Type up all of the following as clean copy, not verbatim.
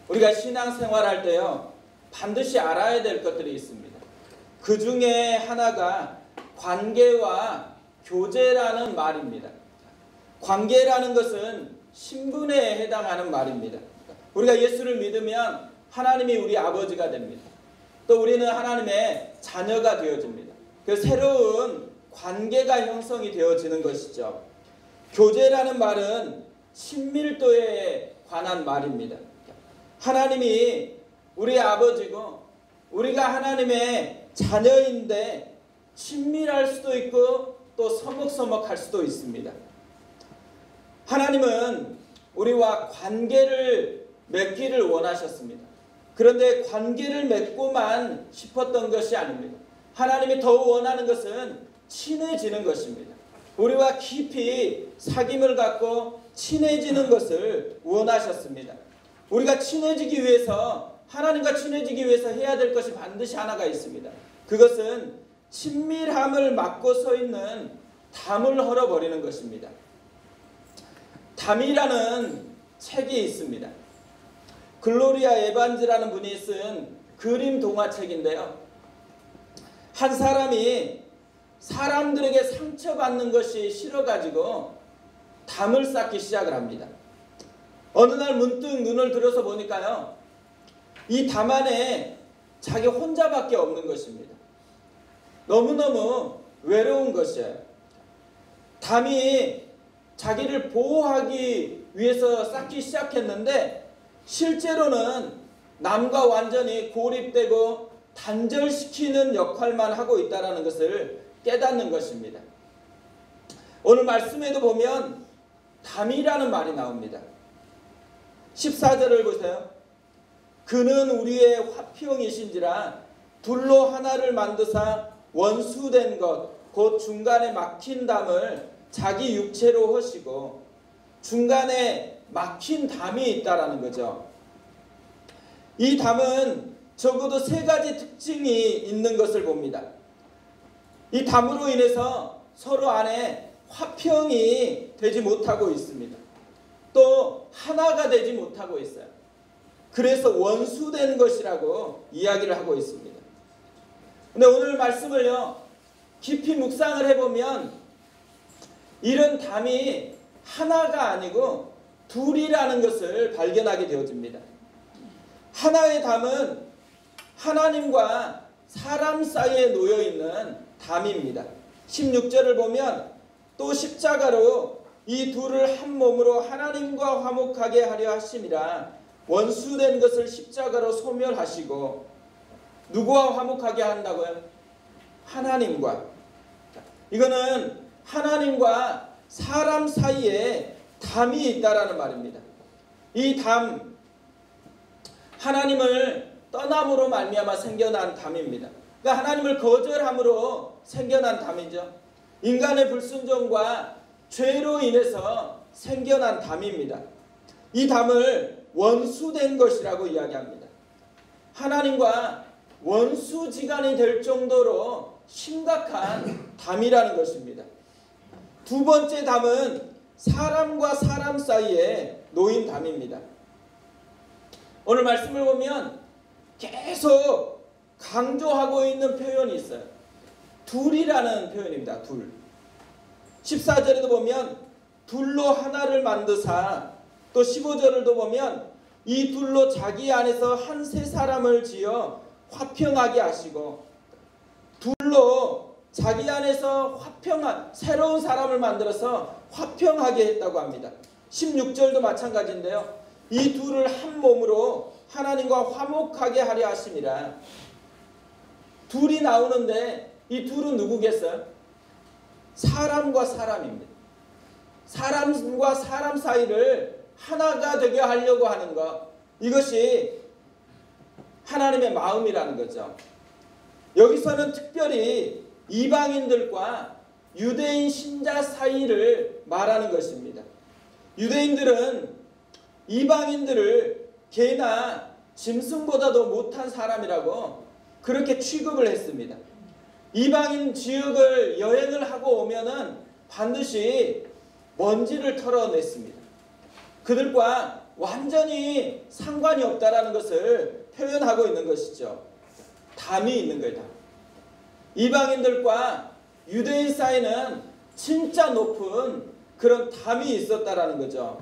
우리가 신앙생활할 때요, 반드시 알아야 될 것들이 있습니다. 그 중에 하나가 관계와 교제라는 말입니다. 관계라는 것은 신분에 해당하는 말입니다. 우리가 예수를 믿으면 하나님이 우리 아버지가 됩니다. 또 우리는 하나님의 자녀가 되어집니다. 그 새로운 관계가 형성이 되어지는 것이죠. 교제라는 말은 친밀도에 관한 말입니다. 하나님이 우리 아버지고 우리가 하나님의 자녀인데 친밀할 수도 있고 또 서먹서먹할 수도 있습니다. 하나님은 우리와 관계를 맺기를 원하셨습니다. 그런데 관계를 맺고만 싶었던 것이 아닙니다. 하나님이 더욱 원하는 것은 친해지는 것입니다. 우리와 깊이 사귐을 갖고 친해지는 것을 원하셨습니다. 우리가 친해지기 위해서, 하나님과 친해지기 위해서 해야 될 것이 반드시 하나가 있습니다. 그것은 친밀함을 막고 서 있는 담을 헐어버리는 것입니다. 담이라는 책이 있습니다. 글로리아 에반즈라는 분이 쓴 그림 동화책인데요. 한 사람이 사람들에게 상처받는 것이 싫어가지고 담을 쌓기 시작을 합니다. 어느 날 문득 눈을 들어서 보니까요, 이 담 안에 자기 혼자밖에 없는 것입니다. 너무너무 외로운 것이에요. 담이 자기를 보호하기 위해서 쌓기 시작했는데 실제로는 남과 완전히 고립되고 단절시키는 역할만 하고 있다는 것을 깨닫는 것입니다. 오늘 말씀에도 보면 담이라는 말이 나옵니다. 14절을 보세요. 그는 우리의 화평이신지라 둘로 하나를 만드사 원수된 것 곧 중간에 막힌 담을 자기 육체로 하시고, 중간에 막힌 담이 있다라는 거죠. 이 담은 적어도 세 가지 특징이 있는 것을 봅니다. 이 담으로 인해서 서로 안에 화평이 되지 못하고 있습니다. 또 하나가 되지 못하고 있어요. 그래서 원수된 것이라고 이야기를 하고 있습니다. 근데 오늘 말씀을요, 깊이 묵상을 해보면 이런 담이 하나가 아니고 둘이라는 것을 발견하게 되어집니다. 하나의 담은 하나님과 사람 사이에 놓여있는 담입니다. 16절을 보면 또 십자가로 이 둘을 한 몸으로 하나님과 화목하게 하려 하심이라 원수된 것을 십자가로 소멸하시고. 누구와 화목하게 한다고요? 하나님과. 이거는 하나님과 사람 사이에 담이 있다라는 말입니다. 이 담, 하나님을 떠남으로 말미암아 생겨난 담입니다. 그러니까 하나님을 거절함으로 생겨난 담이죠. 인간의 불순종과 죄로 인해서 생겨난 담입니다. 이 담을 원수된 것이라고 이야기합니다. 하나님과 원수지간이 될 정도로 심각한 담이라는 것입니다. 두 번째 담은 사람과 사람 사이에 놓인 담입니다. 오늘 말씀을 보면 계속 강조하고 있는 표현이 있어요. 둘이라는 표현입니다. 둘. 14절에도 보면 둘로 하나를 만드사, 또 15절을도 보면 이 둘로 자기 안에서 한 세 사람을 지어 화평하게 하시고, 둘로 자기 안에서 화평한 새로운 사람을 만들어서 화평하게 했다고 합니다. 16절도 마찬가지인데요. 이 둘을 한 몸으로 하나님과 화목하게 하려 하심이라. 둘이 나오는데 이 둘은 누구겠어요? 사람과 사람입니다. 사람과 사람 사이를 하나가 되게 하려고 하는 것, 이것이 하나님의 마음이라는 거죠. 여기서는 특별히 이방인들과 유대인 신자 사이를 말하는 것입니다. 유대인들은 이방인들을 개나 짐승보다도 못한 사람이라고 그렇게 취급을 했습니다. 이방인 지역을 여행을 하고 오면은 반드시 먼지를 털어냈습니다. 그들과 완전히 상관이 없다라는 것을 표현하고 있는 것이죠. 담이 있는 거예요. 이방인들과 유대인 사이는 진짜 높은 그런 담이 있었다라는 거죠.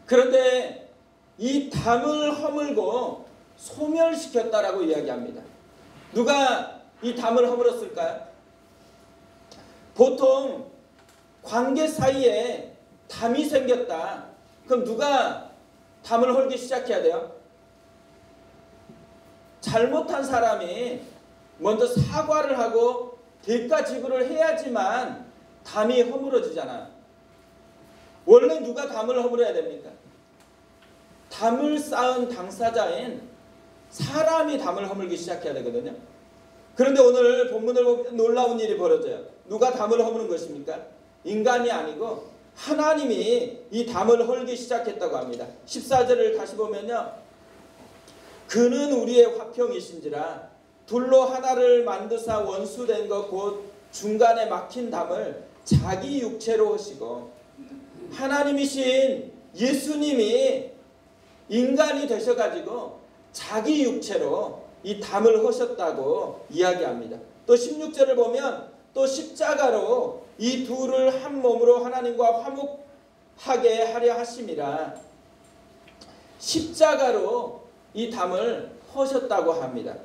그런데 이 담을 허물고 소멸시켰다라고 이야기합니다. 누가 이 담을 허물었을까요? 보통 관계 사이에 담이 생겼다. 그럼 누가 담을 헐기 시작해야 돼요? 잘못한 사람이 먼저 사과를 하고 대가 지불을 해야지만 담이 허물어지잖아요. 원래 누가 담을 허물어야 됩니까? 담을 쌓은 당사자인 사람이 담을 허물기 시작해야 되거든요. 그런데 오늘 본문을 보면 놀라운 일이 벌어져요. 누가 담을 허무는 것입니까? 인간이 아니고 하나님이 이 담을 헐기 시작했다고 합니다. 14절을 다시 보면요. 그는 우리의 화평이신지라 둘로 하나를 만드사 원수된 것 곧 중간에 막힌 담을 자기 육체로 하시고, 하나님이신 예수님이 인간이 되셔가지고 자기 육체로 이 담을 하셨다고 이야기합니다. 또 16절을 보면 또 십자가로 이 둘을 한 몸으로 하나님과 화목하게 하려 하심이라, 십자가로 이 담을 허셨다고 합니다.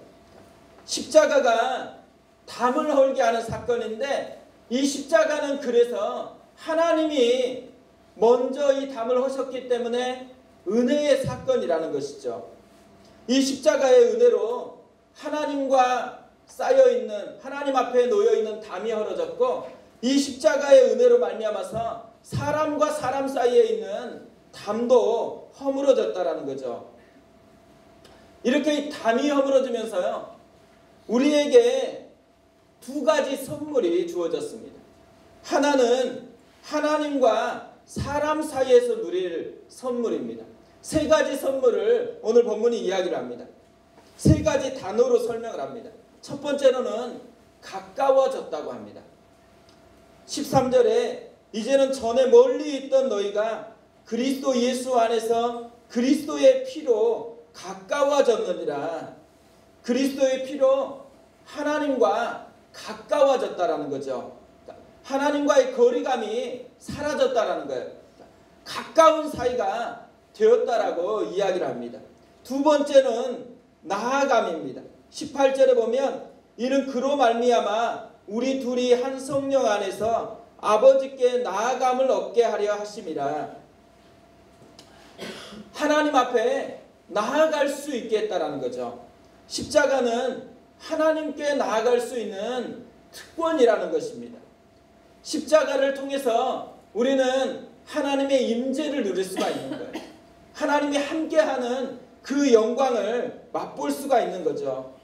십자가가 담을 헐게 하는 사건인데, 이 십자가는 그래서 하나님이 먼저 이 담을 허셨기 때문에 은혜의 사건이라는 것이죠. 이 십자가의 은혜로 하나님과 쌓여있는, 하나님 앞에 놓여있는 담이 헐어졌고, 이 십자가의 은혜로 말미암아서 사람과 사람 사이에 있는 담도 허물어졌다라는 거죠. 이렇게 이 담이 허물어지면서요, 우리에게 두 가지 선물이 주어졌습니다. 하나는 하나님과 사람 사이에서 누릴 선물입니다. 세 가지 선물을 오늘 본문이 이야기를 합니다. 세 가지 단어로 설명을 합니다. 첫 번째로는 가까워졌다고 합니다. 13절에 이제는 전에 멀리 있던 너희가 그리스도 예수 안에서 그리스도의 피로 가까워졌느니라. 그리스도의 피로 하나님과 가까워졌다라는 거죠. 하나님과의 거리감이 사라졌다라는 거예요. 가까운 사이가 되었다라고 이야기를 합니다. 두 번째는 나아감입니다. 18절에 보면 이는 그로 말미암아 우리 둘이 한 성령 안에서 아버지께 나아감을 얻게 하려 하심이라. 하나님 앞에 나아갈 수 있게 했다라는 거죠. 십자가는 하나님께 나아갈 수 있는 특권이라는 것입니다. 십자가를 통해서 우리는 하나님의 임재를 누릴 수가 있는 거예요. 하나님이 함께하는 그 영광을 맛볼 수가 있는 거죠.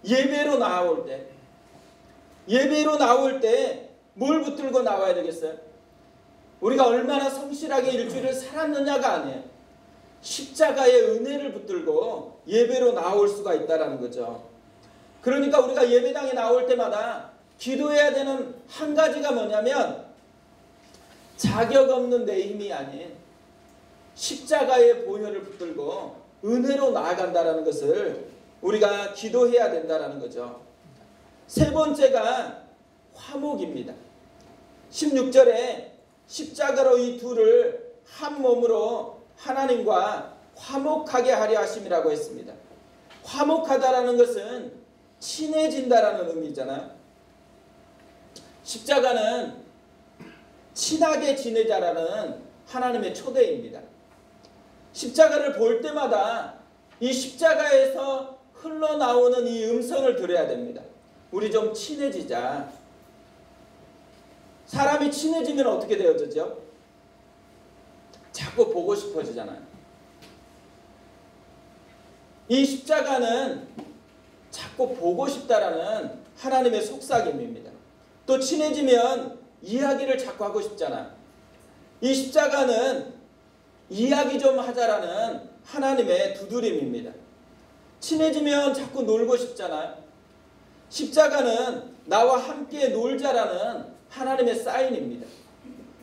예배로 나올 때 뭘 붙들고 나와야 되겠어요? 우리가 얼마나 성실하게 일주일을 살았느냐가 아니에요. 십자가의 은혜를 붙들고 예배로 나올 수가 있다는 거죠. 그러니까 우리가 예배당에 나올 때마다 기도해야 되는 한 가지가 뭐냐면, 자격 없는 내 힘이 아닌 십자가의 보혈을 붙들고 은혜로 나아간다는 것을 우리가 기도해야 된다는 거죠. 세 번째가 화목입니다. 16절에 십자가로 이 둘을 한 몸으로 하나님과 화목하게 하려 하심이라고 했습니다. 화목하다라는 것은 친해진다라는 의미잖아요. 십자가는 친하게 지내자라는 하나님의 초대입니다. 십자가를 볼 때마다 이 십자가에서 흘러나오는 이 음성을 들어야 됩니다. 우리 좀 친해지자. 사람이 친해지면 어떻게 되어지죠? 자꾸 보고 싶어지잖아요. 이 십자가는 자꾸 보고 싶다라는 하나님의 속삭임입니다. 또 친해지면 이야기를 자꾸 하고 싶잖아요. 이 십자가는 이야기 좀 하자라는 하나님의 두드림입니다. 친해지면 자꾸 놀고 싶잖아요. 십자가는 나와 함께 놀자라는 하나님의 사인입니다.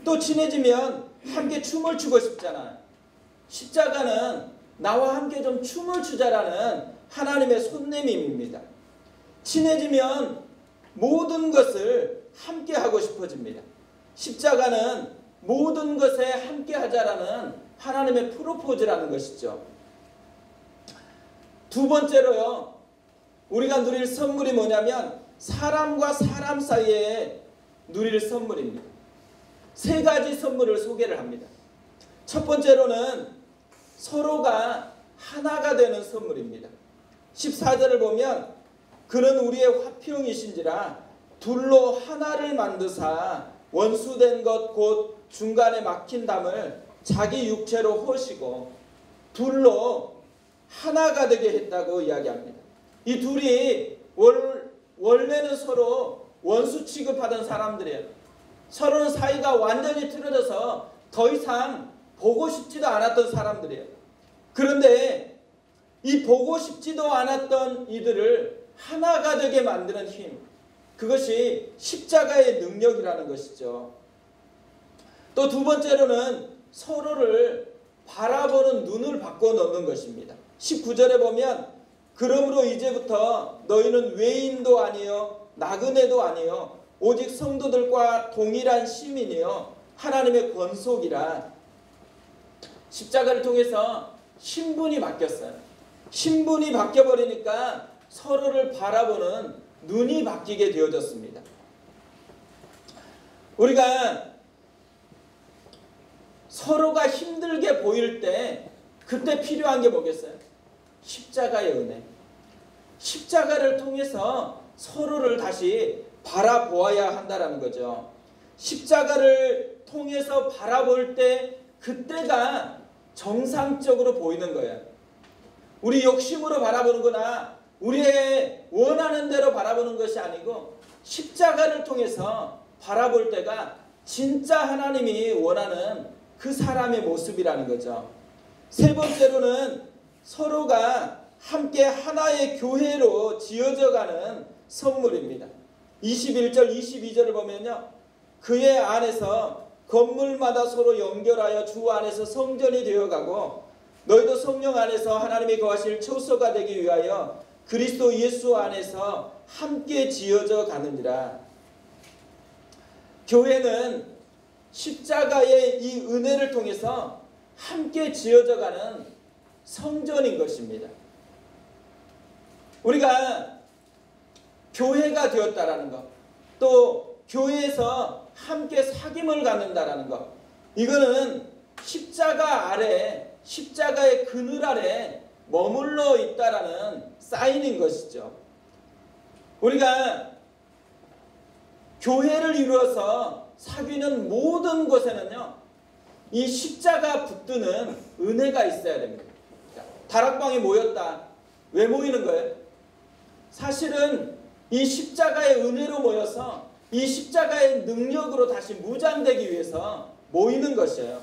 또 친해지면 함께 춤을 추고 싶잖아요. 십자가는 나와 함께 좀 춤을 추자라는 하나님의 손내밈입니다. 친해지면 모든 것을 함께 하고 싶어집니다. 십자가는 모든 것에 함께 하자라는 하나님의 프로포즈라는 것이죠. 두 번째로요, 우리가 누릴 선물이 뭐냐면 사람과 사람 사이에 누릴 선물입니다. 세 가지 선물을 소개를 합니다. 첫 번째로는 서로가 하나가 되는 선물입니다. 14절을 보면 그는 우리의 화평이신지라 둘로 하나를 만드사 원수된 것 곧 중간에 막힌 담을 자기 육체로 허시고 둘로 하나가 되게 했다고 이야기합니다. 이 둘이 원래는 서로 원수 취급하던 사람들이에요. 서로는 사이가 완전히 틀어져서 더 이상 보고 싶지도 않았던 사람들이에요. 그런데 이 보고 싶지도 않았던 이들을 하나가 되게 만드는 힘, 그것이 십자가의 능력이라는 것이죠. 또 두 번째로는 서로를 바라보는 눈을 바꿔놓는 것입니다. 19절에 보면 그러므로 이제부터 너희는 외인도 아니요 나그네도 아니요 오직 성도들과 동일한 시민이요 하나님의 권속이라. 십자가를 통해서 신분이 바뀌었어요. 신분이 바뀌어버리니까 서로를 바라보는 눈이 바뀌게 되어졌습니다. 우리가 서로가 힘들게 보일 때 그때 필요한 게 뭐겠어요? 십자가의 은혜. 십자가를 통해서 서로를 다시 바라보아야 한다는 거죠. 십자가를 통해서 바라볼 때 그때가 정상적으로 보이는 거예요. 우리 욕심으로 바라보는 거나 우리의 원하는 대로 바라보는 것이 아니고 십자가를 통해서 바라볼 때가 진짜 하나님이 원하는 그 사람의 모습이라는 거죠. 세 번째로는 서로가 함께 하나의 교회로 지어져가는 선물입니다. 21절 22절을 보면요, 그의 안에서 건물마다 서로 연결하여 주 안에서 성전이 되어가고 너희도 성령 안에서 하나님이 거하실 처소가 되기 위하여 그리스도 예수 안에서 함께 지어져 가느니라. 교회는 십자가의 이 은혜를 통해서 함께 지어져 가는 성전인 것입니다. 우리가 교회가 되었다라는 것, 또 교회에서 함께 사귐을 갖는다라는 것, 이거는 십자가 아래, 십자가의 그늘 아래 머물러 있다라는 사인인 것이죠. 우리가 교회를 이루어서 사귀는 모든 곳에는요, 이 십자가 붙드는 은혜가 있어야 됩니다. 다락방에 모였다. 왜 모이는 거예요? 사실은 이 십자가의 은혜로 모여서 이 십자가의 능력으로 다시 무장되기 위해서 모이는 것이에요.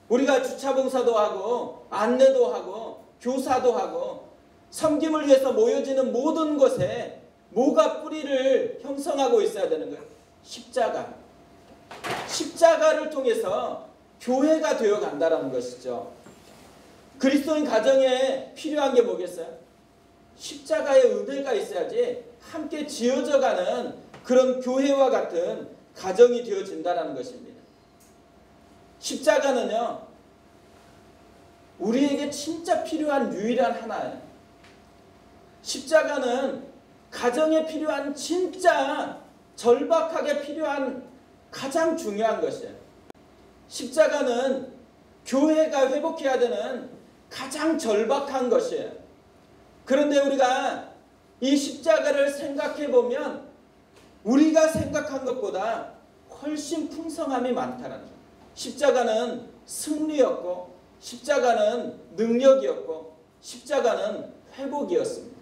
우리가 주차봉사도 하고 안내도 하고 교사도 하고 섬김을 위해서 모여지는 모든 것에 뭐가 뿌리를 형성하고 있어야 되는 거예요? 십자가. 십자가를 통해서 교회가 되어 간다는 것이죠. 그리스도인 가정에 필요한 게 뭐겠어요? 십자가의 은혜가 있어야지 함께 지어져 가는 그런 교회와 같은 가정이 되어진다는 것입니다. 십자가는요, 우리에게 진짜 필요한 유일한 하나예요. 십자가는 가정에 필요한 진짜 절박하게 필요한 가장 중요한 것이에요. 십자가는 교회가 회복해야 되는 가장 절박한 것이에요. 그런데 우리가 이 십자가를 생각해 보면 우리가 생각한 것보다 훨씬 풍성함이 많다는 거예요. 십자가는 승리였고 십자가는 능력이었고 십자가는 회복이었습니다.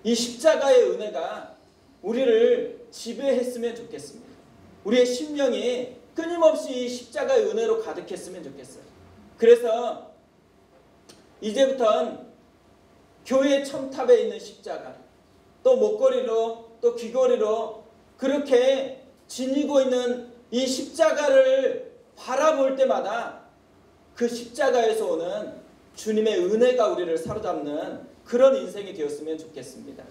이 십자가의 은혜가 우리를 지배했으면 좋겠습니다. 우리의 심령이 끊임없이 이 십자가의 은혜로 가득했으면 좋겠어요. 그래서 이제부터는 교회 첨탑에 있는 십자가, 또 목걸이로 또 귀걸이로 그렇게 지니고 있는 이 십자가를 바라볼 때마다 그 십자가에서 오는 주님의 은혜가 우리를 사로잡는 그런 인생이 되었으면 좋겠습니다.